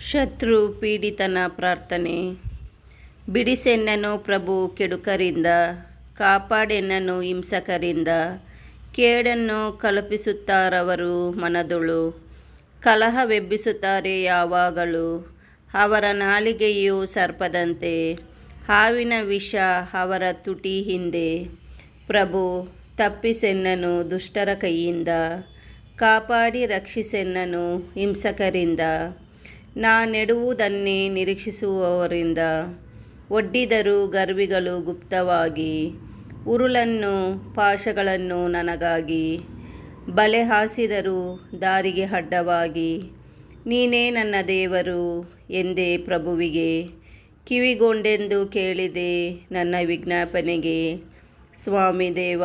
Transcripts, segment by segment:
ಶತ್ರು ಪೀಡಿತನ ಪ್ರಾರ್ಥನೆ. ಬಿಡಿಸೆನ್ನನು ಪ್ರಭು ಕೆಡುಕರಿಂದ, ಕಾಪಾಡೆನ್ನನು ಹಿಂಸಕರಿಂದ. ಕೇಡನ್ನು ಕಲ್ಪಿಸುತ್ತಾರವರು ಮನದೊಳು, ಕಲಹವೆಬ್ಬಿಸುತ್ತಾರೆ ಯಾವಾಗಲೂ. ಅವರ ನಾಲಿಗೆಯು ಸರ್ಪದಂತೆ, ಹಾವಿನ ವಿಷ ಅವರ ತುಟಿ ಹಿಂದೆ. ಪ್ರಭು ತಪ್ಪಿಸೆನ್ನನು ದುಷ್ಟರ ಕೈಯಿಂದ, ಕಾಪಾಡಿ ರಕ್ಷಿಸೆನ್ನನು ಹಿಂಸಕರಿಂದ. ನಾನೆಡುವುದನ್ನೇ ನಿರೀಕ್ಷಿಸುವವರಿಂದ, ಒಡ್ಡಿದರು ಗರ್ವಿಗಳು ಗುಪ್ತವಾಗಿ. ಉರುಲನ್ನು ಪಾಶಗಳನ್ನು ನನಗಾಗಿ, ಬಲೆ ಹಾಸಿದರು ದಾರಿಗೆ ಅಡ್ಡವಾಗಿ. ನೀನೇ ನನ್ನ ದೇವರು ಎಂದೇ ಪ್ರಭುವಿಗೆ, ಕಿವಿಗೊಂಡೆಂದು ಕೇಳಿದೆ ನನ್ನ ವಿಜ್ಞಾಪನೆಗೆ. ಸ್ವಾಮಿ ದೇವ,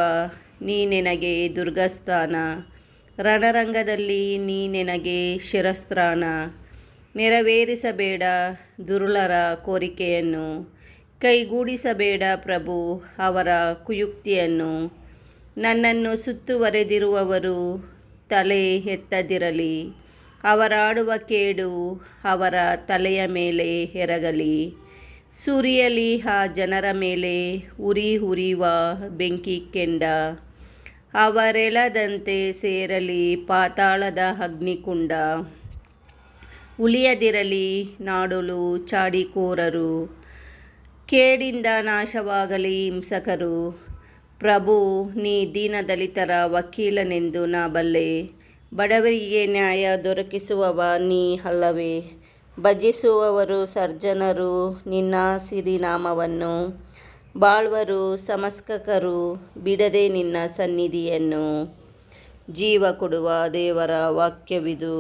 ನೀನೆನಗೆ ದುರ್ಗಸ್ಥಾನ, ರಣರಂಗದಲ್ಲಿ ನೀನೆನಗೆ ಶಿರಸ್ತ್ರಾಣ. ನೆರವೇರಿಸಬೇಡ ದುರುಳರ ಕೋರಿಕೆಯನ್ನು, ಕೈಗೂಡಿಸಬೇಡ ಪ್ರಭು ಅವರ ಕುಯುಕ್ತಿಯನ್ನು. ನನ್ನನ್ನು ಸುತ್ತುವರೆದಿರುವವರು ತಲೆ ಎತ್ತದಿರಲಿ, ಅವರಾಡುವ ಕೇಡು ಅವರ ತಲೆಯ ಮೇಲೆ ಎರಗಲಿ. ಸುರಿಯಲಿ ಆ ಜನರ ಮೇಲೆ ಉರಿ ಉರಿಯುವ ಬೆಂಕಿ ಕೆಂಡ, ಅವರೆಳದಂತೆ ಸೇರಲಿ ಪಾತಾಳದ ಅಗ್ನಿಕುಂಡ. ಉಳಿಯದಿರಲಿ ನಾಡೊಳು ಚಾಡಿಕೋರರು, ಕೇಡಿಂದ ನಾಶವಾಗಲಿ ಹಿಂಸಕರು. ಪ್ರಭು, ನೀ ದೀನದಲಿತರ ವಕೀಲನೆಂದು ನಾ ಬಲ್ಲೆ, ಬಡವರಿಗೆ ನ್ಯಾಯ ದೊರಕಿಸುವವ ನೀ ಅಲ್ಲವೇ. ಭಜಿಸುವವರು ಸಜ್ಜನರು ನಿನ್ನ ಸಿರಿನಾಮವನ್ನು, ಬಾಳ್ವರು ಸಮಸ್ಕಕರು ಬಿಡದೆ ನಿನ್ನ ಸನ್ನಿಧಿಯನ್ನು. ಜೀವ ಕೊಡುವ ದೇವರ ವಾಕ್ಯವಿದು.